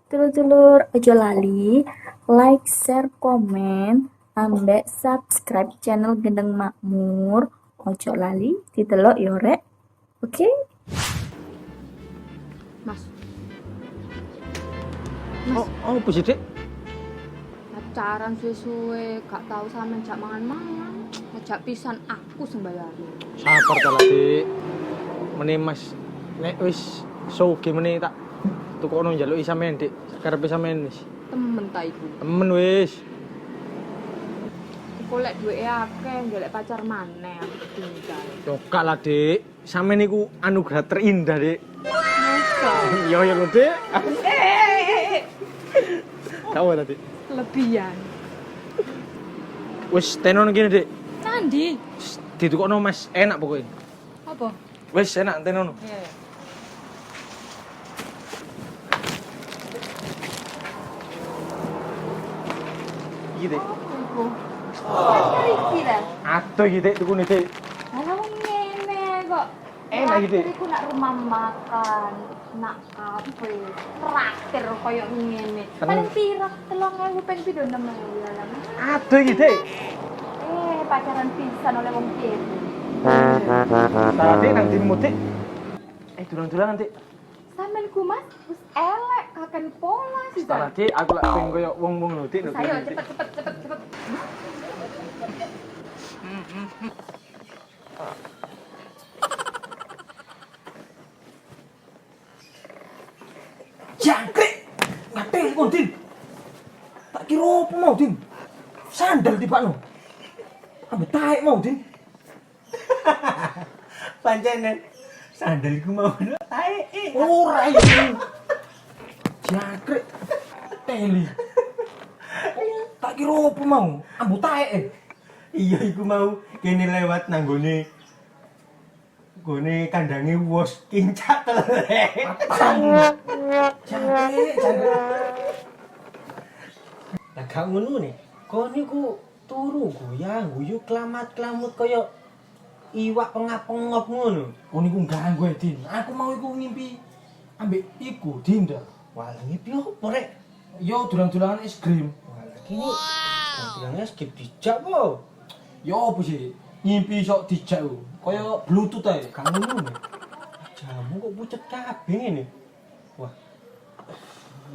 Dulur-dulur ojo lali like, share, komen, ambek subscribe channel Gendeng Makmur. Ojo lali ditelok yo rek. Oke? Mas, Oh, apa sih, Dik? pacaran suwe-suwe, gak tau sampean jak mangan-mangan. Ajak pisan aku sembayari. Sabar ta lah, Dik. Meni Mas nek wis sugih meni tak tukono njaluki sampean, Dik. Karepe sampean wis. Temen ta iku. Temen wis. Engko lek duweke akeh, golek pacar maneh aku tinggal. Cokak lah, Dik. Sampean niku anugerah terindah, Dik. Masa? Yo yo lho, Dik. Kamu tadi. Kelebihan. Wis tenon kene, Dik. Nandi? Ditukokno Mas, enak pokoknya. Apa? Wis enak tenon. Iya. Iki, Dik. Iku. Pacar iki lah. Aduh iki, Dik, tukune, Dik. Lah ngene kok. Enak iki, Dik. Iku nak rumah makan, nak kafe, traktir koyo ngene. Paling piro? 3.000 ping pindho 6.000 ya lah. Aduh iki, Dik. Pacaran pisan oleh wong kiri. Tadi nang dimu, Dik. Dulang-dulangan, Dik. Sampeyan ku Mas, wis elek kaken pola sih. Tadi aku lak pengen koyo wong-wong lho, Dik. Ayo cepet. Jangkrik, ngapain kau Din? Tak kira apa mau Din? Sandal tiba no. Ambek taek mau Din. Pancenen sandal iku mau no taek. Ora iki. Jangkrik, teli. Tak kira apa mau? Ambek taek. Iya iku mau kene lewat nanggone gone kandange wos kincak telek. Jangkrik. Lah gak ngono nih. Kon niku turu goyang, guyu klamat-klamut kaya iwak pengap-pengop ngono. Oh niku ganggu Din. Aku mau iku ngimpi ambek iku Dinda. Wah, ngimpi opo rek? Yo dulang-dulangan es krim. Wah, kini dulang es krim dijak po. Yo opo sih? Ngimpi sok dijak ku. Kaya bluetooth ae, gak ngono nih. Jamu kok pucet kabeh ngene. Wah.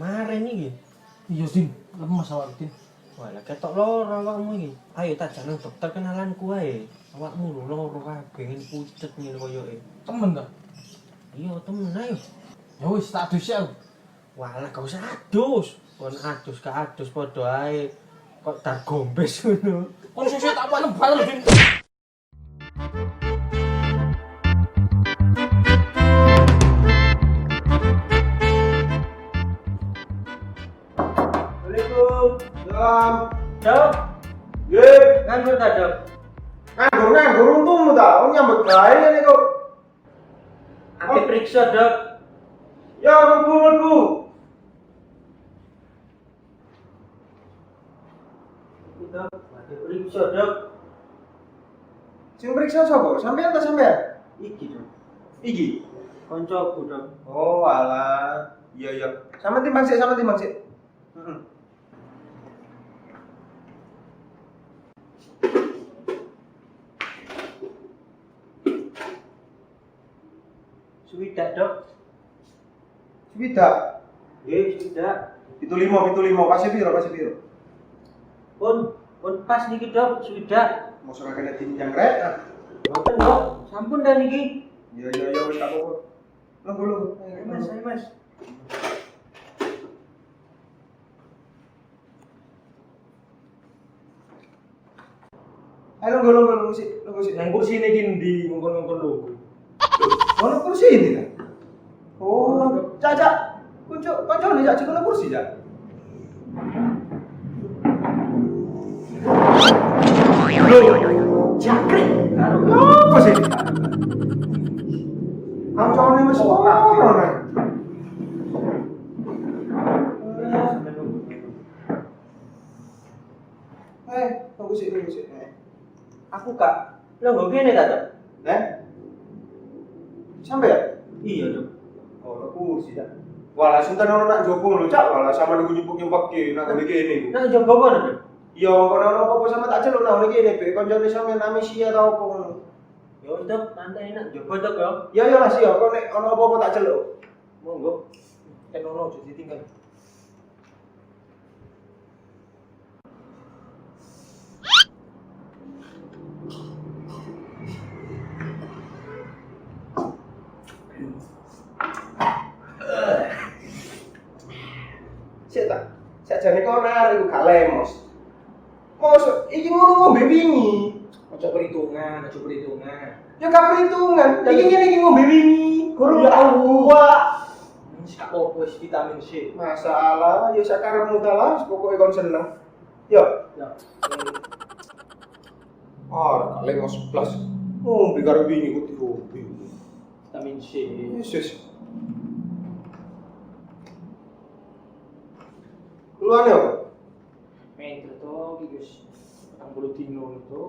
Maren iki. Iya, Din. Lemes awak, Din. Wah, lah ketok loro awakmu iki. Ayo tak jangan dokter kenalanku ae. Awakmu lho loro kabeh ngene pucet ngene koyoke. Temen ta? Iya, temen ayo. Ya wis tak adus ya. Walah, gak usah adus. Kon adus gak adus padha ae. Kok dar gombes ngono. Kon sesuk tak panem bal, Din. Salam. Dok, Ye, nganggur ta, Dok? nganggur untukmu ta. Wong nyambut gawe ngene kok. Ate periksa, Dok. Ya mlebu. Dok, ate periksa, Dok. Sing periksa sapa? Sampeyan ta sampeyan? Iki, Dok. Iki. Koncoku, Dok. Oh, alah. Iya. Sama timbang sik. Heeh. Swidak, Dok. Swidak. Swidak. 75 pasti piro? Pun pas niki, Dok, swidak. Mosok ora kena tinjang rek. Mboten, Dok. Sampun dah niki. Iya, wis tak apa. Lungguh. Ayo, Mas. Ayo lungguh sik. Nang kursi niki ndi ngongkon-ngongkon lho. Ono kursi ini kan? Oh, Cak. Kancane Cak kono kursi, Cak. Jangkrik. Karo Apa sih? Kancane wis ora. Tunggu sih. aku kak lho kene ta, Dok? Sampai ya? Iya, Dok. Oh, kursi dah. Walah sinten ono nak jopo lho, Cak. Walah sama niku nyupuk-nyupuk ki nak ngene kene iku. Nah, coba apa nih? Ya kono ono apa sama tak celuk nak ngene kene, Be. Koncone sampean Amesia ta opo ngono. Ya wis Dok, santai nak coba Dok ya. Ya ya Mas, ya kok nek ono apa-apa tak celuk. Monggo. Kan ono aja ditinggal. Sik tak. Sakjane kok nar iku gak lemos. Mosok iki ngono ngombe wingi. Aja perhitungan, aja perhitungan. Ya gak perhitungan. Iki ngene iki ngombe wingi. Guru Ya Allah. Wis gak apa wis vitamin C. Masalah ya sakarepmu ta lah, pokoke kon seneng. Yo. Ya. Ah, gak lemos blas. Ngombe karo wingi kok diombe. Vitamin C. Yesus. Keluarnya apa? Menteri to iki wis 40 dino itu.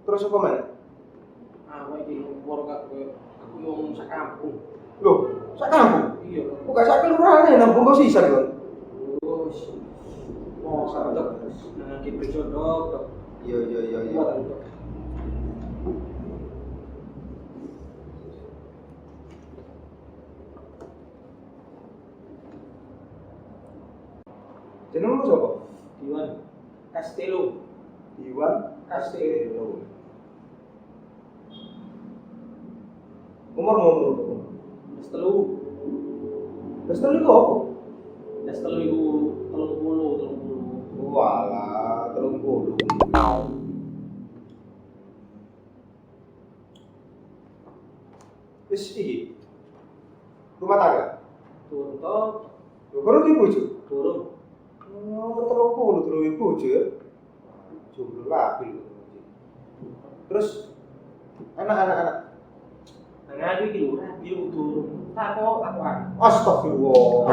Terus apa mana? Aku iki lumpur aku yang sak kampung. Loh, sak kampung? Iya. Kok gak sak kelurahan nambung kok sisa kon? Terus oh sadok nang iki Dok. Iya. Buat Dok. Jenengmu sapa? Iwan Castello. Iwan Castello. Umur. Telu. Wis telu iku apa? Telu iku 30. Walah, 30. Wis iki. Rumah tangga. Turun to, Lho, kono ki bojo. turun. Oh, 30 terus bojo ya. Jomblo lagi. Terus anak-anak. Nang aku iki lho, radio turun. Tak kok aku. Astagfirullah.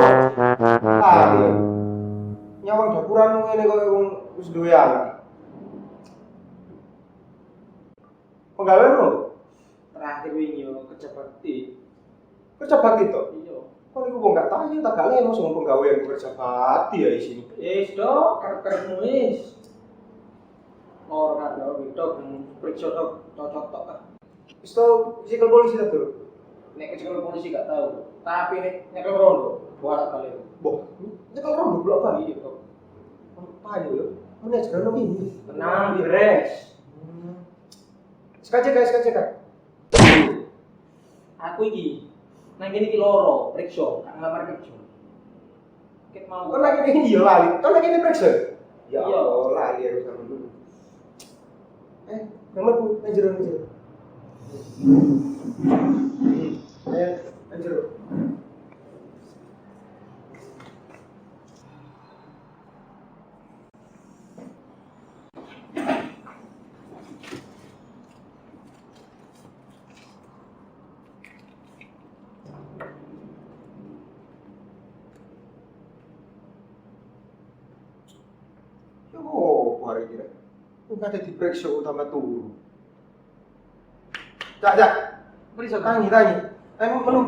Lali. Nyawang dapuran ngene kok wong wis duwe anak. Penggaweanmu Terakhir wingi yo kerja bakti. kerja bakti to. Iya. Kok niku wong gak tahu tak gak lemos wong penggawean kerja bakti ya isine. Dok, karep-karepmu wis. Ora ada wedok periksa Dok, cocok tok. Wis tau sikil polisi ta, Bro? Nek kecekel polisi gak tahu. Tapi nek nyekel rondo, bolak balik. Boh, nyekel rondo blok Pak. Iya, Dok. Payo yo. Mun ajaran opo ini? Tenang, beres. Sekajek guys, sekajek. Aku iki nang kene iki loro, periksa, gak ngamar kerja. Ket mau. Kon lagi ini yo lali. Kon lagi ini periksa. Ya Iya. Allah, lali aku sama dulu. Nomor Bu, anjir. Anjir. Yo, hari ini. Enggak ada diperiksa utama turu. Cak. Periksa Tangi. Emang belum.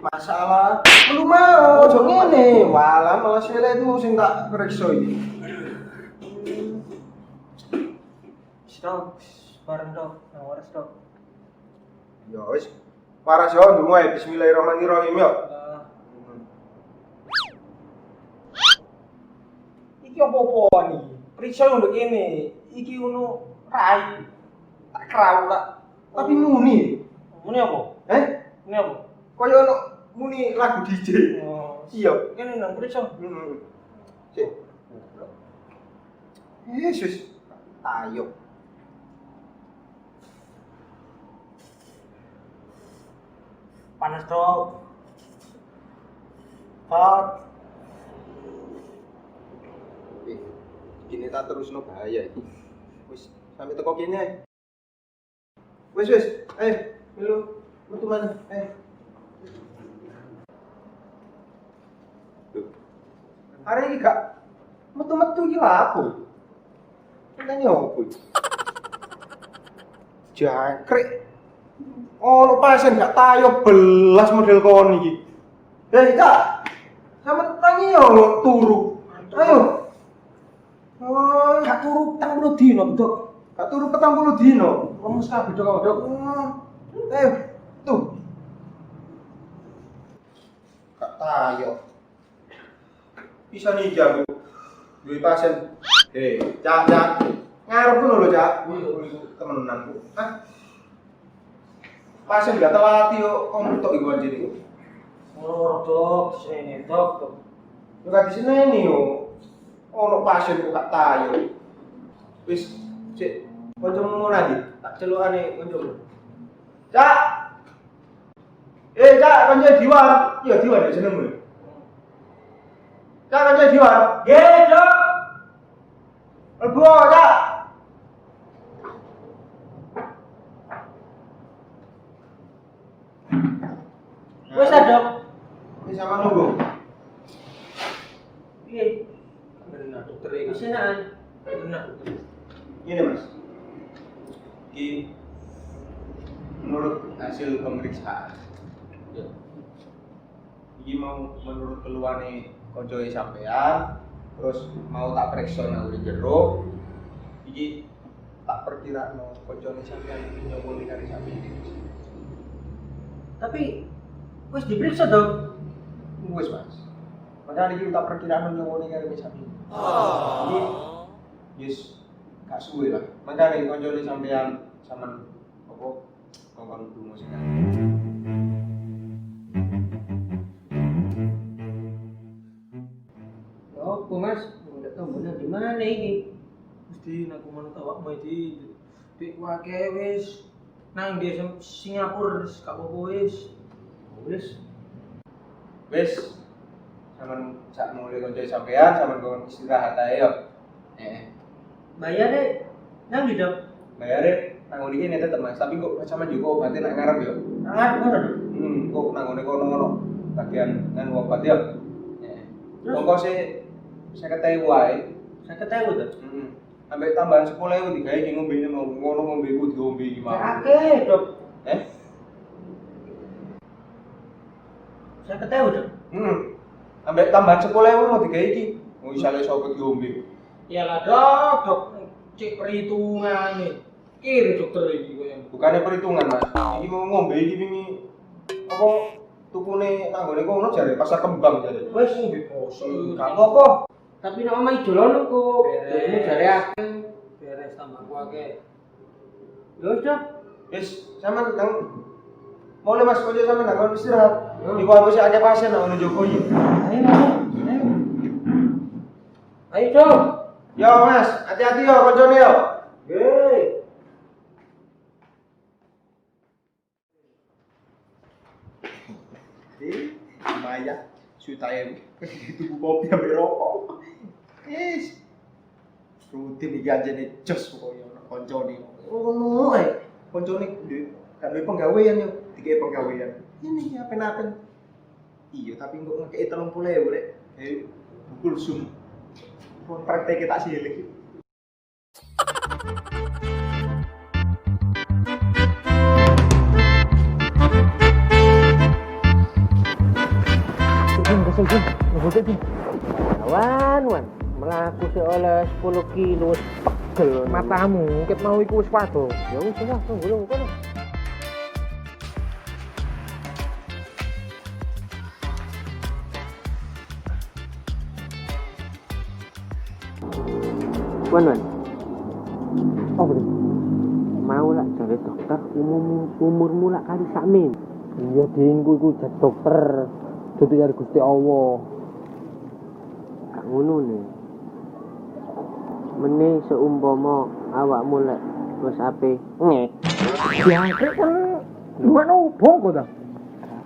Masalah belum mau, ojo ngene. Walah malah seletu sing tak periksa iki. Stop, bareng Dok, nang waras Dok. Ya wis. Paras yo ndonga ae bismillahirrahmanirrahim yo. Iki apa-apa nih? Periksa untuk ini. Iki ono rai. Tak kerau tak. Tapi muni. Ini apa? Ini apa? Kaya ono muni lagu DJ. Oh, Iya. ini nang periksa. Sik. Yesus. Ayo. Panas Dok. Pak. Gini tak terusno bahaya iki. Wis, sampai teko kene. Wis. Milu, metu mana? Hari ini gak metu-metu iki lha apa? Nanya opo iki? Jangkrik. Ono pasien gak tayo belas model kon iki. Cak. Sampe tangi yo turu. Ayo. Oh, Gak turu 40 dino, Dok. gak turu 40 dino. Lemes kabeh, Dok, Dok. Ayo, tuh. Gak tayo. Bisa nih jago. Duwe pasien. Cak. Ngarep dulu lho, Cak. Temenan ku. Hah? Pasien gak tawati yo kom tok iku anjir. Ora, Dok, sini, Dok. Yo gak diseneni yo. Ono pasien kok gak tayo. Wis, sik kancamu ngono lagi. Tak celukane kancamu. Cak. Cak, kanca Diwan. Iya, Diwan ya jenengmu. Cak, kanca Diwan. Nggih, Dok. Mlebu, Cak. Wis, Dok. Wis sama nunggu. Piye? Benar, dokter iki. Senaan. Benar, dokter. Ini Mas. Ini menurut hasil pemeriksaan. Ya. Ini mau menurut keluarnya koncoe sampean, terus mau tak periksa nang udah jero. Iki tak perkirakan koncoe sampean nyoboni kari sampean. Tapi wis diperiksa, Dok. Wes Mas. Padahal iki tak perkirakan nyoboni kari sampean. Ini yes gak suwe lah. Makanya koncoe sampean sampean apa kongkon dungo sing. Opo, Mas? Ndak tahu bener di mana iki. Mesti aku manut awakmu iki. Dik wae wis nang di Singapura wis gak apa-apa wis. Wis. Wes sampean sak mulai koncoe sampean sampean kon istirahat ae yo. Bayar deh. Nang di, Dok. Bayare nang ngene iki tetep Mas, tapi kok sampean juga obatnya nak ngarep yo. Nang ngono, Dok. Kok nang ngene kono-kono bagian nang obat yo. Terus? Mongko sih 50.000 wae. 50.000, Dok. Ambek tambahan 10.000 digawe iki ngombene mau ngono ngombe ku diombe iki mau. Akeh, Dok. 50.000, Dok. Ambek tambahan 10.000 mau digawe iki. Mau isale sapa diombe. Iyalah, Dok, Dok. Cek perhitungan nih. Kiri dokter iki koyo. Bukannya perhitungan Mas. Iki mau ngombe iki wingi apa tukune nang ngene kono jare pasar kembang jare. Wes ngombe poso. Gak apa-apa. Tapi nek omah idolon kok. Ini jare akeh. Beres tambahku akeh. Ya wis, Dok. Wis sampean nang mulai Mas konco sampean nang kono istirahat. Iku aku sih akeh pasien nang ngono Joko iki. Ayo, ayo. Ayo, Dok. Yo Mas, hati-hati yo koncone yo. Nggih. Maya, sutae tuku kopi ambil rokok. Rutin iki anjene jos pokoke ono koncone. Ngono ae. Koncone gak duwe penggawean yo, dikek penggawean. Ini apen-apen. Iya, tapi kok ngekeki 30.000 rek. Bukul sum. Pun praktek tak silik. Wan, melaku sih oleh 10 kilo pegel matamu, ket mau iku wis waduh. Ya wis lah, tunggu kono. Wan. Oh, bener. Mau lah cari dokter umurmu lah kali sakmin. Iya, Din, ku iku jadi dokter. Dudu dari Gusti Allah. Gak ngono nih. Mene seumpama awakmu lek wis ape ngek. Ya kan luan obong kok ta.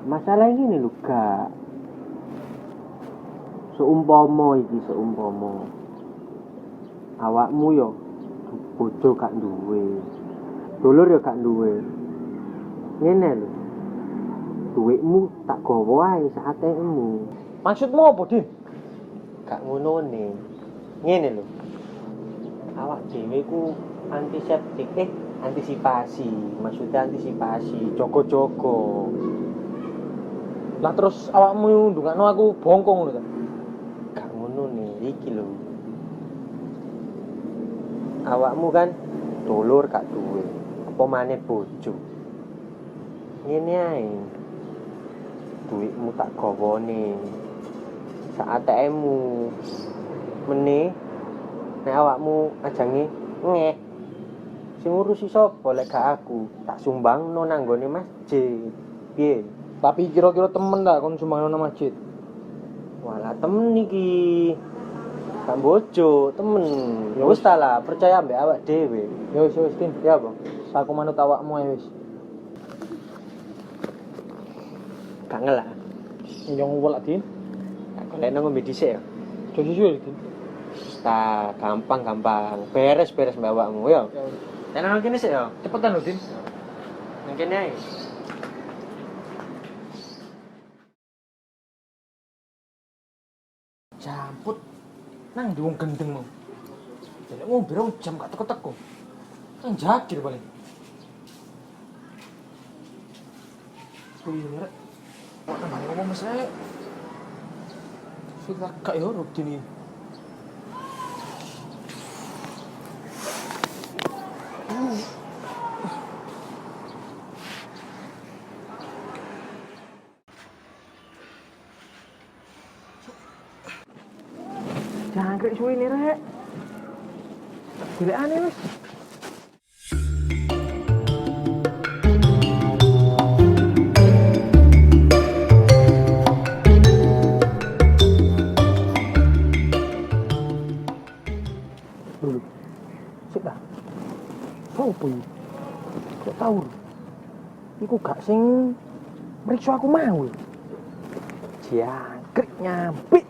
Masalah ini lho, Kak. Seumpama awakmu yo bojo gak duwe. Dulur yo gak duwe. Ngene lho. Duitmu tak gawa ae saatemu. Maksudmu apa, Din? Gak ngono ne. Ngene lho. Awak dhewe ku antiseptik Antisipasi, maksudnya antisipasi, jogo-jogo. Lah terus awakmu ndungakno aku bongkong ngono ta. Gak ngono nih, iki lho. Awakmu kan dulur gak duwe, apa maneh bojo. Ngene ae. Duitmu tak gawone. Sak ATM-mu. Meneh nek awakmu ajange ngeh. Sing ngurusi sapa lek gak aku? Tak sumbangno nang nggone masjid. Piye? Tapi kira-kira temen dah kon sumbangno nang masjid. Walah temen iki. Gak bojo, temen. Ya wis ta lah, percaya mbek awak dhewe. Ya wis Din. Ya apa? Aku manut awakmu ae wis. Gak ngelak. Yo ngwelak Din. Tak golekno ngombe dhisik ya. Jo susul Din. Ta gampang. Beres-beres mbek awakmu ya. Ya wis. Tenan kene sik ya. Cepetan lho Din. Nang kene ae. Jamput nang ndi wong gendeng mau. Delek wong berong jam gak teko-teko. Nang jakir paling. Kuwi rek. Kok nang ngomong mesra. Sudah gak yo rutin iki. Jangkrik suwi nih rek. Gile aneh wis. Dulu. Sik dah. Sopo iki? Kok tau? Iku gak sing mriksa aku mau. Jangkrik nyampe.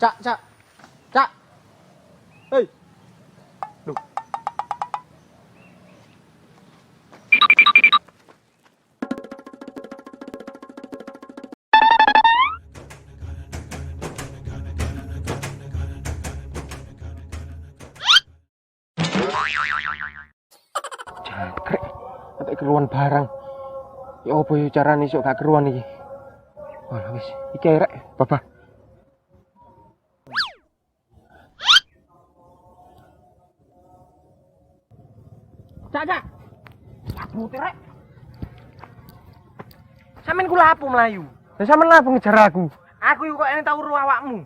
Cak. Hei. Loh. Jangkrik. Sampai keruan barang. Ya apa ya carane sok gak keruan iki? Wah, wis. Iki ae rek, Bapak. Cak. Lapo rek. Sampeyan ku lapo mlayu? Lah sampeyan lapo ngejar aku? Aku iku kok ene tau weruh awakmu.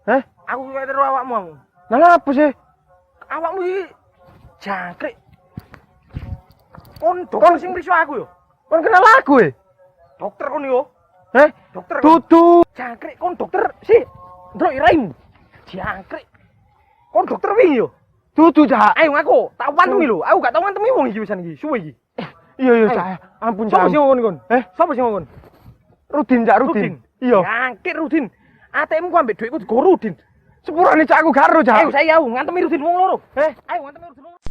Heh? Aku kok ene weruh awakmu. Lah lapo sih? Awakmu iki jangkrik. Kon dokter sing mriksa aku yo. Kon kenal aku dokter kon yo. Heh? Dokter. Dudu. Jangkrik kon dokter sih. Ndrok iraimu. Jangkrik. Kon dokter wingi yo. Dudu, Cak. Ayo ngaku, tak wantemi lho. Aku gak tau wantemi wong iki wisan iki, suwe iki. Iya, Cak. Ampun, Cak. Sopo sing ngomong kon? Sopo sing ngomong? Rudin, Cak, Rudin. Iya. Jangkrik Rudin. ATM ku ambek dhuwitku digo Rudin. Sepurane Cak aku gak ero, Cak. Ayo saya ngantemi Rudin wong loro. Ayo ngantemi Rudin wong loro.